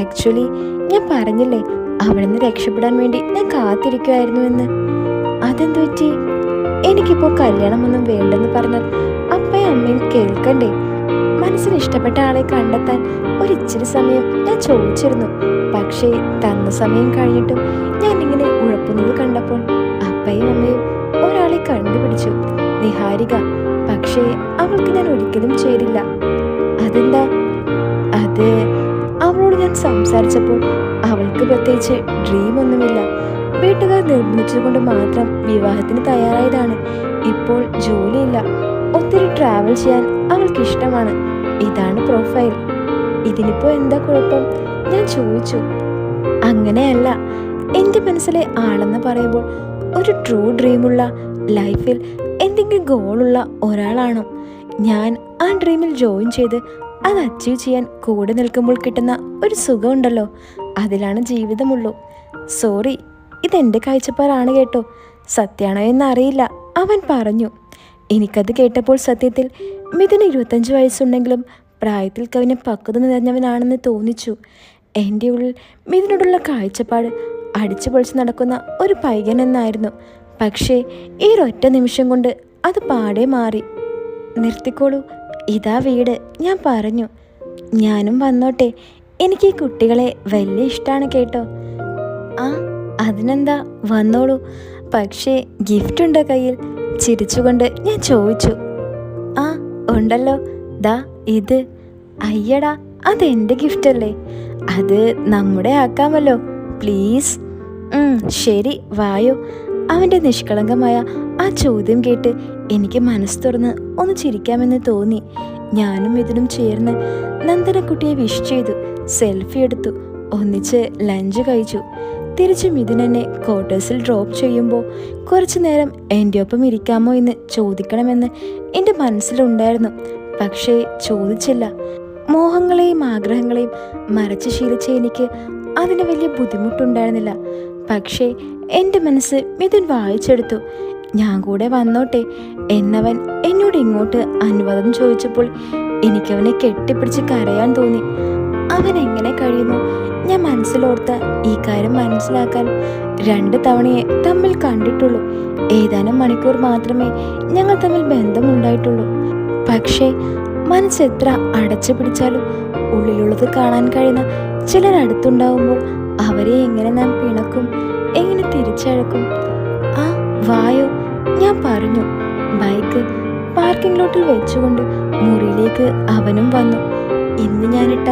ആക്ച്വലി ഞാൻ പറഞ്ഞില്ലേ അവിടെ നിന്ന് രക്ഷപ്പെടാൻ വേണ്ടി ഞാൻ കാത്തിരിക്കുമായിരുന്നുവെന്ന്. അതെന്തു പറ്റി? എനിക്കിപ്പോൾ കല്യാണമൊന്നും വേണ്ടെന്ന് പറഞ്ഞാൽ അപ്പയും അമ്മയും കേൾക്കണ്ടേ? മനസ്സിന് ഇഷ്ടപ്പെട്ട ആളെ കണ്ടെത്താൻ ഒരിച്ചിരി സമയം ഞാൻ ചോദിച്ചിരുന്നു. പക്ഷേ തന്ന സമയം കഴിഞ്ഞിട്ടും ഞാൻ ഇങ്ങനെ ഉഴപ്പുന്നത് കണ്ടപ്പോൾ അപ്പയും അമ്മയും ഒരാളെ കണ്ടുപിടിച്ചു, നിഹാരിക. പക്ഷേ അവൾക്ക് ഞാൻ ഒരിക്കലും ചേരില്ല. അതെന്താ? അത് അവളോട് ഞാൻ സംസാരിച്ചപ്പോൾ അവൾക്ക് പ്രത്യേകിച്ച് ഡ്രീം ഒന്നുമില്ല. വീട്ടുകാർ നിർബന്ധിച്ചതുകൊണ്ട് മാത്രം വിവാഹത്തിന് തയ്യാറായതാണ്. ഇപ്പോൾ ജോലിയില്ല, ഒത്തിരി ട്രാവൽ ചെയ്യാൻ അവൾക്ക് ഇഷ്ടമാണ്. ഇതാണ് പ്രൊഫൈൽ. ഇതിനിപ്പോൾ എന്താ കുഴപ്പം? ഞാൻ ചോദിച്ചു. അങ്ങനെയല്ല, എൻ്റെ മനസ്സിലെ ആളെന്ന് പറയുമ്പോൾ ഒരു ട്രൂ ഡ്രീമുള്ള, ലൈഫിൽ എന്തെങ്കിലും ഗോളുള്ള ഒരാളാണോ. ഞാൻ ആ ഡ്രീമിൽ ജോയിൻ ചെയ്ത് അത് അച്ചീവ് ചെയ്യാൻ കൂടെ നിൽക്കുമ്പോൾ കിട്ടുന്ന ഒരു സുഖമുണ്ടല്ലോ, അതിലാണ് ജീവിതമുള്ളൂ. സോറി, ഇതെൻ്റെ കാഴ്ചപ്പാടാണ് കേട്ടോ, സത്യമാണോ എന്നറിയില്ല, അവൻ പറഞ്ഞു. എനിക്കത് കേട്ടപ്പോൾ സത്യത്തിൽ മിഥുന് 25 വയസ്സുണ്ടെങ്കിലും പ്രായത്തിൽ കവിഞ്ഞ പക്വത നിറഞ്ഞവനാണെന്ന് തോന്നിച്ചു. എൻ്റെ ഉള്ളിൽ മിഥുനോടുള്ള കാഴ്ചപ്പാട് അടിച്ചു പൊളിച്ച് നടക്കുന്ന ഒരു പൈകൻ എന്നായിരുന്നു. പക്ഷേ ഈ ഒരൊറ്റ നിമിഷം കൊണ്ട് അത് പാടെ മാറി. നിർത്തിക്കോളൂ, ഇതാ വീട്, ഞാൻ പറഞ്ഞു. ഞാനും വന്നോട്ടെ, എനിക്ക് ഈ കുട്ടികളെ വലിയ ഇഷ്ടമാണ് കേട്ടോ. ആ അതിനെന്താ, വന്നോളൂ. പക്ഷേ ഗിഫ്റ്റ് ഉണ്ടോ കയ്യിൽ? ചിരിച്ചുകൊണ്ട് ഞാൻ ചോദിച്ചു. ആ ഉണ്ടല്ലോ, ദാ ഇത്. അയ്യടാ, അതെൻ്റെ ഗിഫ്റ്റല്ലേ? അത് നമ്മുടെ ആക്കാമല്ലോ പ്ലീസ്. ശരി, വായോ. അവൻ്റെ നിഷ്കളങ്കമായ ആ ചോദ്യം കേട്ട് എനിക്ക് മനസ്സ് തുറന്ന് ഒന്ന് ചിരിക്കാമെന്ന് തോന്നി. ഞാനും ഇതിനും ചേർന്ന് നന്ദനക്കുട്ടിയെ വിഷ് ചെയ്തു, സെൽഫി എടുത്തു, ഒന്നിച്ച് ലഞ്ച് കഴിച്ചു. തിരിച്ച് മിഥുൻ എന്നെ ക്വാർട്ടേഴ്സിൽ ഡ്രോപ്പ് ചെയ്യുമ്പോൾ കുറച്ചു നേരം എൻ്റെ ഒപ്പം ഇരിക്കാമോ എന്ന് ചോദിക്കണമെന്ന് എൻ്റെ മനസ്സിലുണ്ടായിരുന്നു. പക്ഷേ ചോദിച്ചില്ല. മോഹങ്ങളെയും ആഗ്രഹങ്ങളെയും മറച്ച് ശീലിച്ച എനിക്ക് അതിന് വലിയ ബുദ്ധിമുട്ടുണ്ടായിരുന്നില്ല. പക്ഷേ എൻ്റെ മനസ്സ് മിഥുൻ വായിച്ചെടുത്തു. ഞാൻ കൂടെ വന്നോട്ടെ എന്നവൻ എന്നോട് ഇങ്ങോട്ട് അനുവാദം ചോദിച്ചപ്പോൾ എനിക്കവനെ കെട്ടിപ്പിടിച്ച് കരയാൻ തോന്നി. അവൻ എങ്ങനെ കഴിയുന്നു? ഞാൻ മനസ്സിലോർത്ത ഈ കാര്യം മനസ്സിലാക്കാൻ 2 തവണയെ തമ്മിൽ കണ്ടിട്ടുള്ളൂ. ഏതാനും മണിക്കൂർ മാത്രമേ ഞങ്ങൾ തമ്മിൽ ബന്ധമുണ്ടായിട്ടുള്ളൂ. പക്ഷേ മനസ്സെത്ര അടച്ചു പിടിച്ചാലും ഉള്ളിലുള്ളത് കാണാൻ കഴിയുന്ന ചിലരടുത്തുണ്ടാവുമ്പോൾ അവരെ എങ്ങനെ നാം പിണക്കും, എങ്ങനെ തിരിച്ചഴക്കും? ആ വായോ, ഞാൻ പറഞ്ഞു. ബൈക്ക് പാർക്കിംഗ് ലോട്ടിൽ വെച്ചുകൊണ്ട് മുറിയിലേക്ക് അവനും വന്നു. ഇന്ന് ഞാനിട്ട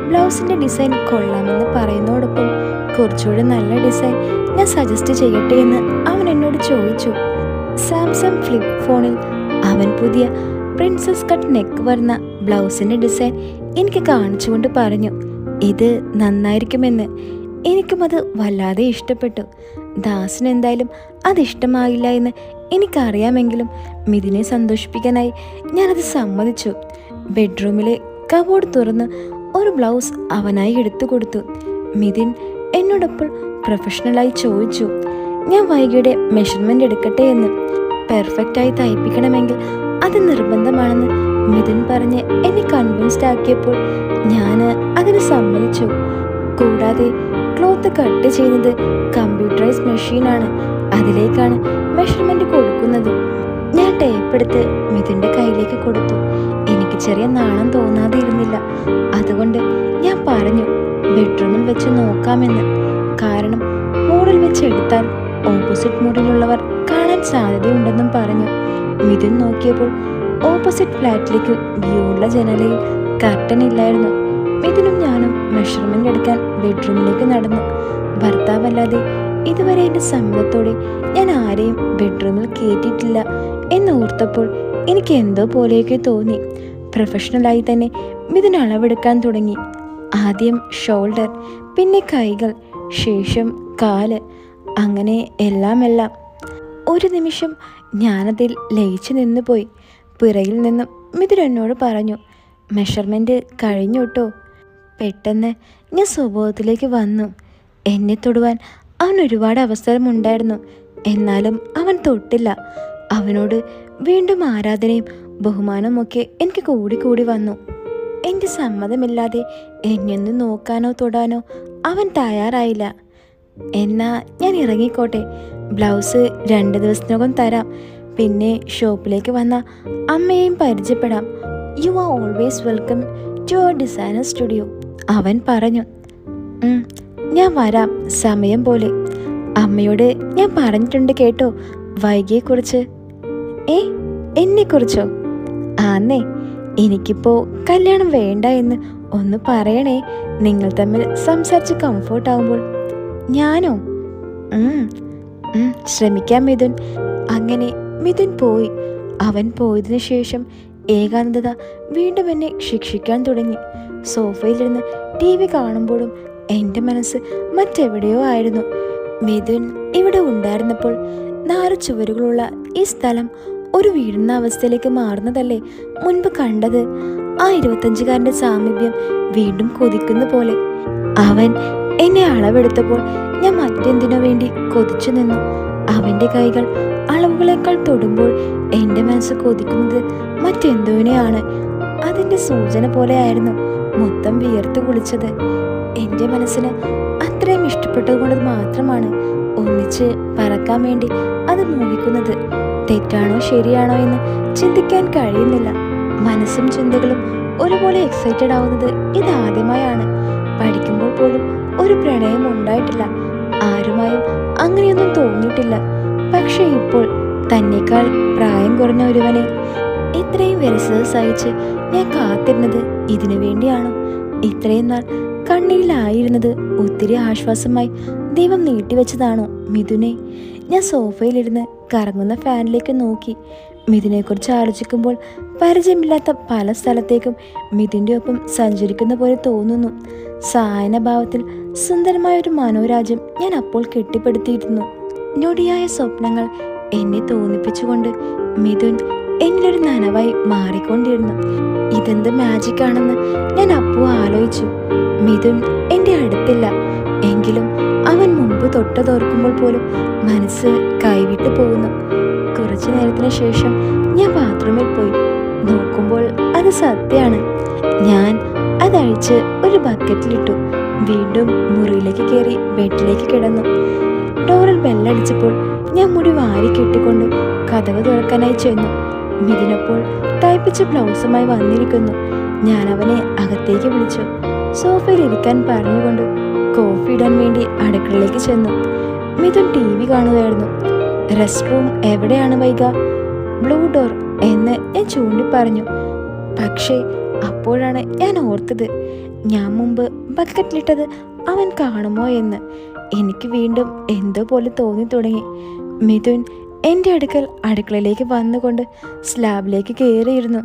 ബ്ലൗസിൻ്റെ ഡിസൈൻ കൊള്ളാമെന്ന് പറയുന്നതോടൊപ്പം കുറച്ചുകൂടി നല്ല ഡിസൈൻ ഞാൻ സജസ്റ്റ് ചെയ്യട്ടെ എന്ന് അവൻ എന്നോട് ചോദിച്ചു. സാംസങ് ഫ്ലിപ്പ് ഫോണിൽ അവൻ പുതിയ പ്രിൻസസ് കട്ട് നെക്ക് വരുന്ന ബ്ലൗസിൻ്റെ ഡിസൈൻ എനിക്ക് കാണിച്ചുകൊണ്ട് പറഞ്ഞു, ഇത് നന്നായിരിക്കുമെന്ന്. എനിക്കും അത് വല്ലാതെ ഇഷ്ടപ്പെട്ടു. ദാസിന് എന്തായാലും അതിഷ്ടമാകില്ല എന്ന് എനിക്കറിയാമെങ്കിലും മിഥുനെ സന്തോഷിപ്പിക്കാനായി ഞാനത് സമ്മതിച്ചു. ബെഡ്റൂമിലെ കബോർഡ് തുറന്ന് ഒരു ബ്ലൗസ് അവനായി എടുത്തു കൊടുത്തു. മിഥുൻ എന്നോടൊപ്പം പ്രൊഫഷണലായി ചോദിച്ചു, ഞാൻ വൈകിയുടെ മെഷർമെൻ്റ് എടുക്കട്ടെ എന്ന്. പെർഫെക്റ്റായി തയ്പ്പിക്കണമെങ്കിൽ അത് നിർബന്ധമാണെന്ന് മിഥുൻ പറഞ്ഞ് എന്നെ കൺവിൻസ്ഡ് ആക്കിയപ്പോൾ ഞാൻ അതിന് സമ്മതിച്ചു. കൂടാതെ ക്ലോത്ത് കട്ട് ചെയ്യുന്നത് കമ്പ്യൂട്ടറൈസ് മെഷീനാണ്, അതിലേക്കാണ് മെഷർമെൻറ്റ് കൊടുക്കുന്നത്. ഞാൻ ടേപ്പ് എടുത്ത് മിഥുൻ്റെ കയ്യിലേക്ക് കൊടുത്തു. എനിക്ക് ചെറിയ നാണം തോന്നാതെ ഇരുന്നില്ല. അതുകൊണ്ട് ഞാൻ പറഞ്ഞു ബെഡ്റൂമിൽ വെച്ച് നോക്കാമെന്ന്. കാരണം മോളിൽ വെച്ച് എടുത്താൽ ഓപ്പോസിറ്റ് മുറിയിലുള്ളവർ കാണാൻ സാധ്യതയുണ്ടെന്നും പറഞ്ഞു. മിഥുൻ നോക്കിയപ്പോൾ ഓപ്പോസിറ്റ് ഫ്ലാറ്റിലേക്ക് വ്യൂ ഉള്ള ജനലയിൽ കർട്ടൻ ഇല്ലായിരുന്നു. മിഥുനും ഞാനും മെഷർമെൻ്റ് എടുക്കാൻ ബെഡ്റൂമിലേക്ക് നടന്നു. ഭർത്താവല്ലാതെ ഇതുവരെ എൻ്റെ സമ്മതത്തോടെ ഞാൻ ആരെയും ബെഡ്റൂമിൽ കയറ്റിയിട്ടില്ല എന്നോർത്തപ്പോൾ എനിക്ക് എന്തോ പോലെയൊക്കെ തോന്നി. പ്രൊഫഷണലായി തന്നെ മിഥുൻ അളവെടുക്കാൻ തുടങ്ങി. ആദ്യം ഷോൾഡർ, പിന്നെ കൈകൾ, ശേഷം കാല്, അങ്ങനെ എല്ലാം. ഒരു നിമിഷം ഞാനതിൽ ലയിച്ചു നിന്നുപോയി. പിറകിൽ നിന്നും മിഥുൻ എന്നോട് പറഞ്ഞു, മെഷർമെൻറ്റ് കഴിഞ്ഞു കേട്ടോ. പെട്ടെന്ന് ഞാൻ സ്വഭാവത്തിലേക്ക് വന്നു. എന്നെ തൊടുവാൻ അവൻ ഒരുപാട് അവസരമുണ്ടായിരുന്നു, എന്നാലും അവൻ തൊട്ടില്ല. അവനോട് വീണ്ടും ആരാധനയും ബഹുമാനമൊക്കെ എനിക്ക് കൂടി വന്നു. എൻ്റെ സമ്മതമില്ലാതെ എന്നെയൊന്ന് നോക്കാനോ തൊടാനോ അവൻ തയ്യാറായില്ല. എന്നാ ഞാൻ ഇറങ്ങിക്കോട്ടെ, ബ്ലൗസ് 2 ദിവസത്തിനകം തരാം, പിന്നെ ഷോപ്പിലേക്ക് വന്ന അമ്മയെയും പരിചയപ്പെടാം. You are always welcome to our designer studio, അവൻ പറഞ്ഞു. ഞാൻ വരാം സമയം പോലെ. അമ്മയോട് ഞാൻ പറഞ്ഞിട്ടുണ്ട് കേട്ടോ വൈകിയെക്കുറിച്ച്. എന്നെക്കുറിച്ചോ? ആന്നേ, എനിക്കിപ്പോൾ കല്യാണം വേണ്ട എന്ന് ഒന്ന് പറയണേ, നിങ്ങൾ തമ്മിൽ സംസാരിച്ച് കംഫോർട്ടാവുമ്പോൾ. ഞാനോ? ശ്രമിക്കാം മിഥുൻ. അങ്ങനെ മിഥുൻ പോയി. അവൻ പോയതിനു ശേഷം ഏകാന്തത വീണ്ടും എന്നെ ശിക്ഷിക്കാൻ തുടങ്ങി. സോഫയിലിരുന്ന് TV കാണുമ്പോഴും എൻ്റെ മനസ്സ് മറ്റെവിടെയോ ആയിരുന്നു. മിഥുൻ ഇവിടെ ഉണ്ടായിരുന്നപ്പോൾ 4 ചുവരുകളുള്ള ഈ സ്ഥലം ഒരു വീടുന്ന അവസ്ഥയിലേക്ക് മാറുന്നതല്ലേ മുൻപ് കണ്ടത്. ആ 25കാരൻ്റെ സാമീപ്യം വീണ്ടും കൊതിക്കുന്ന പോലെ. അവൻ എന്നെ അളവെടുത്തപ്പോൾ ഞാൻ മറ്റെന്തിനോ വേണ്ടി കൊതിച്ചു നിന്നു. അവൻ്റെ കൈകൾ അളവുകളേക്കാൾ തൊടുമ്പോൾ എൻ്റെ മനസ്സ് കൊതിക്കുന്നത് മറ്റെന്തോനെയാണ്. അതിൻ്റെ സൂചന പോലെയായിരുന്നു മൊത്തം വിയർത്ത് കുളിച്ചത്. എൻ്റെ മനസ്സിന് അത്രയും ഇഷ്ടപ്പെട്ടതുകൊണ്ട് മാത്രമാണ് ഒന്നിച്ച് പറക്കാൻ വേണ്ടി അത് മോഹിക്കുന്നത്. തെറ്റാണോ ശരിയാണോ എന്ന് ചിന്തിക്കാൻ കഴിയുന്നില്ല. മനസ്സും ചിന്തകളും ഒരുപോലെ എക്സൈറ്റഡ് ആവുന്നത് ഇതാദ്യമായാണ്. പഠിക്കുമ്പോൾ പോലും ഒരു പ്രണയം ഉണ്ടായിട്ടില്ല, ആരുമായും അങ്ങനെയൊന്നും തോന്നിയിട്ടില്ല. പക്ഷെ ഇപ്പോൾ തന്നേക്കാൾ പ്രായം കുറഞ്ഞ ഒരുവനെ ഇത്രയും വിരസത സഹിച്ച് ഞാൻ കാത്തിരുന്നത് ഇതിനു വേണ്ടിയാണോ? ഇത്രയും നാൾ കണ്ണീരിലായിരുന്നത് ഒത്തിരി ആശ്വാസമായി ദൈവം നീട്ടിവെച്ചതാണോ മിഥുനെ? ഞാൻ സോഫയിലിരുന്ന് കറങ്ങുന്ന ഫാനിലേക്ക് നോക്കി. മിഥുനെക്കുറിച്ച് ആലോചിക്കുമ്പോൾ പരിചയമില്ലാത്ത പല സ്ഥലത്തേക്കും മിഥുൻ്റെ ഒപ്പം സഞ്ചരിക്കുന്ന പോലെ തോന്നുന്നു. സായനഭാവത്തിൽ സുന്ദരമായൊരു മനോരാജ്യം ഞാൻ അപ്പോൾ കെട്ടിപ്പടുത്തിയിരുന്നു. ഞൊടിയായ സ്വപ്നങ്ങൾ എന്നെ തോന്നിപ്പിച്ചുകൊണ്ട് മിഥുൻ എന്നിലൊരു നനവായി മാറിക്കൊണ്ടിരുന്നു. ഇതെന്ത് മാജിക് ആണെന്ന് ഞാൻ അപ്പോൾ ആലോചിച്ചു. മിഥുൻ എൻ്റെ അടുത്തില്ല, എങ്കിലും അവൻ മുമ്പ് തൊട്ടതോർക്കുമ്പോൾ പോലും മനസ്സ് കൈവിട്ടു പോകുന്നു. കുറച്ചു നേരത്തിന് ശേഷം ഞാൻ ബാത്റൂമിൽ പോയി. നോക്കുമ്പോൾ അത് സത്യമാണ്. ഞാൻ അതഴിച്ച് ഒരു ബക്കറ്റിലിട്ടു. വീണ്ടും മുറിയിലേക്ക് കയറി ബെഡിലേക്ക് കിടന്നു. ഡോറിൽ ബെല്ലടിച്ചപ്പോൾ ഞാൻ മുടി വാരി കെട്ടിക്കൊണ്ട് കതക് തുറക്കാനായി ചെന്നു. മിഥുനപ്പോൾ തയ്പ്പിച്ച ബ്ലൗസുമായി വന്നിരിക്കുന്നു. ഞാൻ അവനെ അകത്തേക്ക് വിളിച്ചു. സോഫയിൽ ഇരിക്കാൻ പറഞ്ഞുകൊണ്ട് കോഫി ഇടാൻ വേണ്ടി അടുക്കളയിലേക്ക് ചെന്നു. മിഥുൻ TV കാണുകയായിരുന്നു. റെസ്റ്റ് റൂം എവിടെയാണ് വൈക? ബ്ലൂ ഡോർ എന്ന് ഞാൻ ചൂണ്ടിപ്പറഞ്ഞു. പക്ഷേ അപ്പോഴാണ് ഞാൻ ഓർത്തത്, ഞാൻ മുമ്പ് ബക്കറ്റിലിട്ടത് അവൻ കാണുമോ എന്ന്. എനിക്ക് വീണ്ടും എന്തോ പോലെ തോന്നി തുടങ്ങി. മിഥുൻ എൻ്റെ അടുക്കളയിലേക്ക് വന്നുകൊണ്ട് സ്ലാബിലേക്ക് കയറിയിരുന്നു.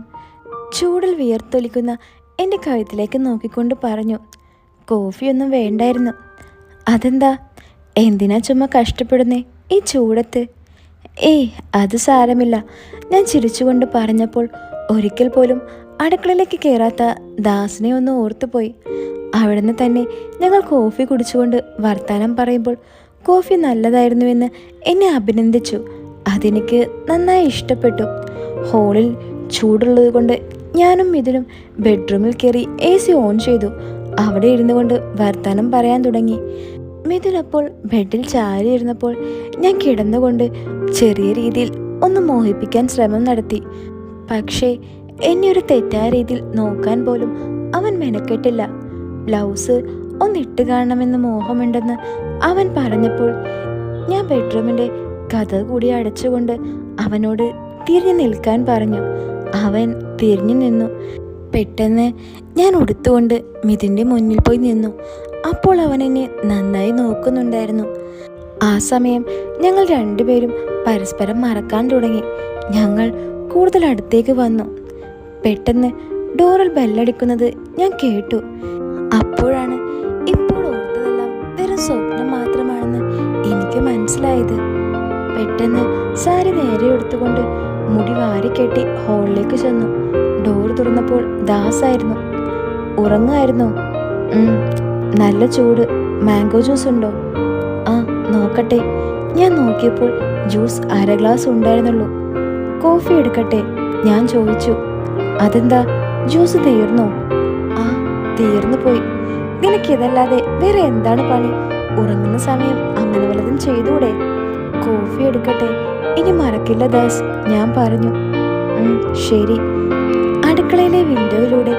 ചൂടിൽ വിയർത്തൊലിക്കുന്ന എൻ്റെ കഴുത്തിലേക്ക് നോക്കിക്കൊണ്ട് പറഞ്ഞു, കോഫിയൊന്നും വേണ്ടായിരുന്നു. അതെന്താ? എന്തിനാ ചുമ്മാ കഷ്ടപ്പെടുന്നേ ഈ ചൂടത്ത്? അത് സാരമില്ല, ഞാൻ ചിരിച്ചുകൊണ്ട് പറഞ്ഞപ്പോൾ ഒരിക്കൽ പോലും അടുക്കളയിലേക്ക് കയറാത്ത ദാസിനെ ഒന്ന് ഓർത്തുപോയി. അവിടുന്ന് തന്നെ ഞങ്ങൾ കോഫി കുടിച്ചുകൊണ്ട് വർത്താനം പറയുമ്പോൾ കോഫി നല്ലതായിരുന്നുവെന്ന് എന്നെ അഭിനന്ദിച്ചു. അതെനിക്ക് നന്നായി ഇഷ്ടപ്പെട്ടു. ഹോളിൽ ചൂടുള്ളത് കൊണ്ട് ഞാനും മിഥുനും ബെഡ്റൂമിൽ കയറി AC ഓൺ ചെയ്തു. അവിടെ ഇരുന്നു കൊണ്ട് വർത്താനം പറയാൻ തുടങ്ങി. മിഥുൻ അപ്പോൾ ബെഡിൽ ചാരിയിരുന്നപ്പോൾ ഞാൻ കിടന്നുകൊണ്ട് ചെറിയ രീതിയിൽ ഒന്ന് മോഹിപ്പിക്കാൻ ശ്രമം നടത്തി. പക്ഷേ എന്നെ ഒരു തെറ്റായ രീതിയിൽ നോക്കാൻ പോലും അവൻ മെനക്കെട്ടില്ല. ബ്ലൗസ് ഒന്നിട്ട് കാണണമെന്ന് മോഹമുണ്ടെന്ന് അവൻ പറഞ്ഞപ്പോൾ ഞാൻ ബെഡ്റൂമിൻ്റെ കഥ കൂടി അടച്ചുകൊണ്ട് അവനോട് തിരിഞ്ഞു നിൽക്കാൻ പറഞ്ഞു. അവൻ തിരിഞ്ഞു നിന്നു. പെട്ടെന്ന് ഞാൻ ഉടുത്തുകൊണ്ട് മിഥുൻ്റെ മുന്നിൽ പോയി നിന്നു. അപ്പോൾ അവൻ എന്നെ നന്നായി നോക്കുന്നുണ്ടായിരുന്നു. ആ സമയം ഞങ്ങൾ രണ്ടുപേരും പരസ്പരം മറക്കാൻ തുടങ്ങി. ഞങ്ങൾ കൂടുതൽ അടുത്തേക്ക് വന്നു. പെട്ടെന്ന് ഡോറിൽ ബെല്ലടിക്കുന്നത് ഞാൻ കേട്ടു. അപ്പോഴാണ് ഇപ്പോൾ ഓർത്തതെല്ലാം വെറും സ്വപ്നം മാത്രമാണെന്ന് എനിക്ക് മനസ്സിലായത്. പെട്ടെന്ന് സാരി നേരെ എടുത്തുകൊണ്ട് മുടി വാരിക്കെട്ടി ഹോളിലേക്ക് ചെന്നു. ഡോർ തുറന്നപ്പോൾ ദാസായിരുന്നു. ഉറങ്ങായിരുന്നോ? നല്ല ചൂട്. മാംഗോ ജ്യൂസ് ഉണ്ടോ? ആ നോക്കട്ടെ. ഞാൻ നോക്കിയപ്പോൾ ജ്യൂസ് 1/2 ഗ്ലാസ് ഉണ്ടായിരുന്നുള്ളൂ. കോഫി എടുക്കട്ടെ? ഞാൻ ചോദിച്ചു. അതെന്താ, ജ്യൂസ് തീർന്നോ? ആ തീർന്നു പോയി. നിനക്കിതല്ലാതെ വേറെ എന്താണ് പണി? ഉറങ്ങുന്ന സമയം അങ്ങനെ വല്ലതും ചെയ്തൂടെ? കോഫി എടുക്കട്ടെ? ഇനി മറക്കില്ല ദാസ്, ഞാൻ പറഞ്ഞു. ശരി. അടുക്കളയിലെ വിൻഡോയിലൂടെ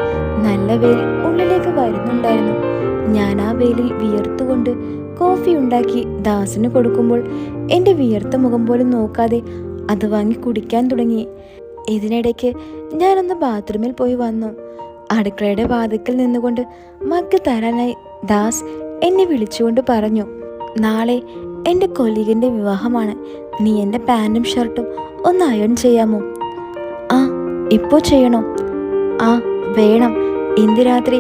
നല്ല വെയിൽ ഉള്ളിലേക്ക് വരുന്നുണ്ടായിരുന്നു. ഞാൻ ആ വെയിലിൽ വിയർത്തുകൊണ്ട് കോഫി ഉണ്ടാക്കി ദാസിന് കൊടുക്കുമ്പോൾ എൻ്റെ വിയർത്ത മുഖം പോലും നോക്കാതെ അത് വാങ്ങി കുടിക്കാൻ തുടങ്ങി. ഇതിനിടയ്ക്ക് ഞാനൊന്ന് ബാത്റൂമിൽ പോയി വന്നു. അടുക്കളയുടെ വാതിക്കൽ നിന്നുകൊണ്ട് മഗ് തരാനായി ദാസ് എന്നെ വിളിച്ചുകൊണ്ട് പറഞ്ഞു, നാളെ എൻ്റെ കൊലീഗിൻ്റെ വിവാഹമാണ്. നീ എൻ്റെ പാൻറ്റും ഷർട്ടും ഒന്ന് അയൺ ചെയ്യാമോ? ആ ഇപ്പോൾ ചെയ്യണോ? ആ വേണം. ഇന്ന് രാത്രി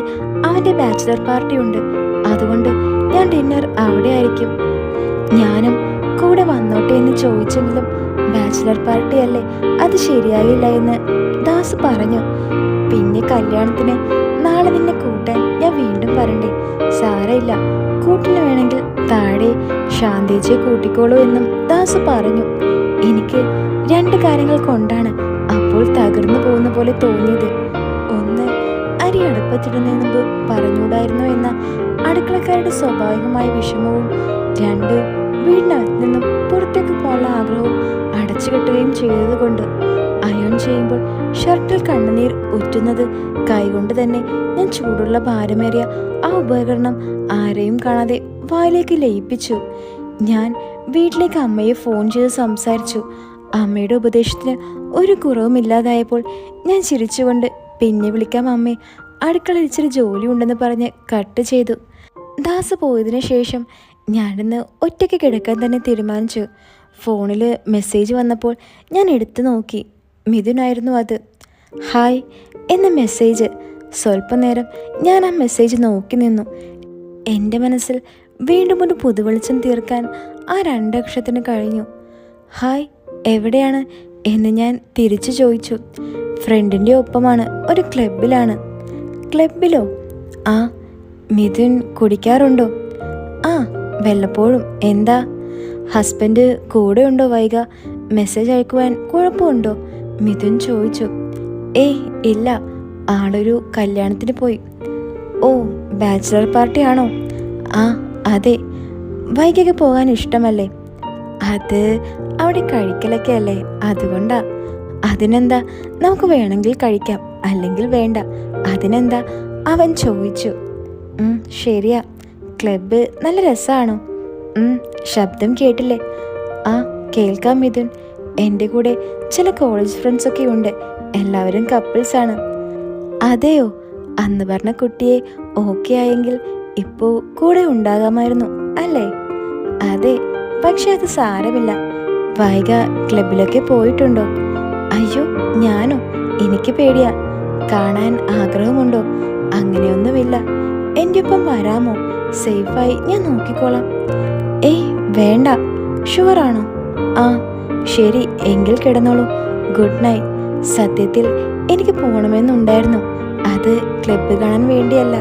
അവൻ്റെ ബാച്ചിലർ പാർട്ടി ഉണ്ട്. അതുകൊണ്ട് ഞാൻ ഡിന്നർ അവിടെ ആയിരിക്കും. ഞാനും കൂടെ വന്നോട്ടെ എന്ന് ചോദിച്ചെങ്കിലും ബാച്ചിലർ പാർട്ടി അല്ലേ, അത് ശരിയായില്ല എന്ന് ദാസ് പറഞ്ഞു. പിന്നെ കല്യാണത്തിന് നാളെ നിന്നെ കൂട്ടാൻ ഞാൻ വീണ്ടും വരണ്ടേ? സാരമില്ല, കൂട്ടിന് വേണമെങ്കിൽ താഴെ ശാന്തേച്ചിയെ കൂട്ടിക്കോളൂ എന്നും ദാസ് പറഞ്ഞു. എനിക്ക് 2 കാര്യങ്ങൾ കൊണ്ടാണ് അപ്പോൾ തകർന്നു പോകുന്ന പോലെ തോന്നിയത്. ഒന്ന്, അരി അടുപ്പത്തിടുന്നതിന് മുമ്പ് പറഞ്ഞുകൂടായിരുന്നു എന്ന അടുക്കളക്കാരുടെ സ്വാഭാവികമായ വിഷമവും. 2, വീടിനകത്ത് നിന്നും പുറത്തേക്ക് പോകാനുള്ള ആഗ്രഹവും അടച്ചുകെട്ടുകയും ചെയ്തതുകൊണ്ട്. അയൺ ചെയ്യുമ്പോൾ ഷർട്ടിൽ കണ്ണുനീർ ഉറ്റുന്നത് കൈകൊണ്ട് തന്നെ ഞാൻ ചൂടുള്ള ഭാരമേറിയ ആ ഉപകരണം ആരെയും കാണാതെ വായിലേക്ക് ലയിപ്പിച്ചു. ഞാൻ വീട്ടിലേക്ക് അമ്മയെ ഫോൺ ചെയ്ത് സംസാരിച്ചു. അമ്മയുടെ ഉപദേശത്തിന് ഒരു കുറവുമില്ലാതായപ്പോൾ ഞാൻ ചിരിച്ചുകൊണ്ട് പിന്നെ വിളിക്കാം അമ്മേ, അടുക്കളയിൽ ഇച്ചിരി ജോലി ഉണ്ടെന്ന് പറഞ്ഞ് കട്ട് ചെയ്തു. ദാസ് പോയതിനു ശേഷം ഞാനിന്ന് ഒറ്റയ്ക്ക് കിടക്കാൻ തന്നെ തീരുമാനിച്ചു. ഫോണിൽ മെസ്സേജ് വന്നപ്പോൾ ഞാൻ എടുത്തു നോക്കി. മിഥുനായിരുന്നു അത്. ഹായ് എന്ന മെസ്സേജ്. സ്വല്പം നേരം ഞാൻ ആ മെസ്സേജ് നോക്കി നിന്നു. എൻ്റെ മനസ്സിൽ വീണ്ടും ഒരു പുതുവെളിച്ചം തീർക്കാൻ ആ 2 അക്ഷരത്തിന് കഴിഞ്ഞു. ഹായ്, എവിടെയാണ് എന്ന് ഞാൻ തിരിച്ചു ചോദിച്ചു. ഫ്രണ്ടിൻ്റെ ഒപ്പമാണ്, ഒരു ക്ലബിലാണ്. ക്ലബിലോ? ആ. മിഥുൻ കുടിക്കാറുണ്ടോ? ആ, വല്ലപ്പോഴും. എന്താ? ഹസ്ബൻഡ് കൂടെ ഉണ്ടോ? വൈക മെസ്സേജ് അയക്കുവാൻ കുഴപ്പമുണ്ടോ? മിഥുൻ ചോദിച്ചു. ഏയ് ഇല്ല, ആളൊരു കല്യാണത്തിന് പോയി. ഓ, ബാച്ചിലർ പാർട്ടി ആണോ? ആ അതെ. വൈകിക്ക് പോകാൻ ഇഷ്ടമല്ലേ? അത് അവിടെ കഴിക്കലൊക്കെ അല്ലേ, അതുകൊണ്ടാ. അതിനെന്താ, നമുക്ക് വേണമെങ്കിൽ കഴിക്കാം, അല്ലെങ്കിൽ വേണ്ട. അതിനെന്താ, അവൻ ചോദിച്ചു. ശരിയാ. ക്ലബ്ബ് നല്ല രസമാണോ? ശബ്ദം കേട്ടില്ലേ? ആ കേൾക്കാം മിഥുൻ. എൻ്റെ കൂടെ ചില കോളേജ് ഫ്രണ്ട്സൊക്കെ ഉണ്ട്. എല്ലാവരും കപ്പിൾസാണ്. അതെയോ? അന്ന് പറഞ്ഞ കുട്ടിയെ ഓക്കെ ആയെങ്കിൽ ഇപ്പോൾ കൂടെ ഉണ്ടാകാമായിരുന്നു അല്ലേ? അതെ, പക്ഷെ അത് സാരമില്ല. വൈക ക്ലബിലൊക്കെ പോയിട്ടുണ്ടോ? അയ്യോ, ഞാനോ? എനിക്ക് പേടിയാ. കാണാൻ ആഗ്രഹമുണ്ടോ? അങ്ങനെയൊന്നുമില്ല. എൻ്റെ ഒപ്പം വരാമോ? സേഫായി ഞാൻ നോക്കിക്കോളാം. ഏയ് വേണ്ട. ഷുവറാണോ? ആ ശരി, എങ്കിൽ കിടന്നോളൂ. Good night. സത്യത്തിൽ എനിക്ക് പോകണമെന്നുണ്ടായിരുന്നു. അത് ക്ലബ്ബ് കാണാൻ വേണ്ടിയല്ല,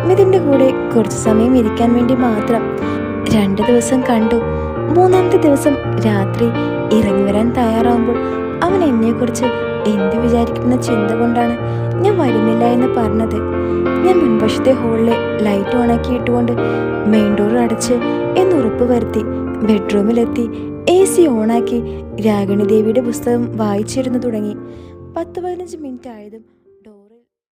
മിഥുൻ്റെ കൂടെ കുറച്ച് സമയം ഇരിക്കാൻ വേണ്ടി മാത്രം. 2 ദിവസം കണ്ടു. 3-ാമത്തെ ദിവസം രാത്രി ഇറങ്ങി വരാൻ തയ്യാറാകുമ്പോൾ അവൻ എന്നെക്കുറിച്ച് എന്ത് വിചാരിക്കുമെന്ന ചിന്ത കൊണ്ടാണ് ഞാൻ വരുന്നില്ല എന്ന് പറഞ്ഞത്. ഞാൻ മുൻവശത്തെ ഹോളിലെ ലൈറ്റ് ഓണാക്കി ഇട്ടുകൊണ്ട് മെയിൻ ഡോർ അടച്ച് എന്നുറപ്പ് വരുത്തി ബെഡ്റൂമിലെത്തി AC ഓണാക്കി രാഗിണി ദേവിയുടെ പുസ്തകം വായിച്ചിരുന്നു തുടങ്ങി. 10-15 മിനിറ്റ് ആയതും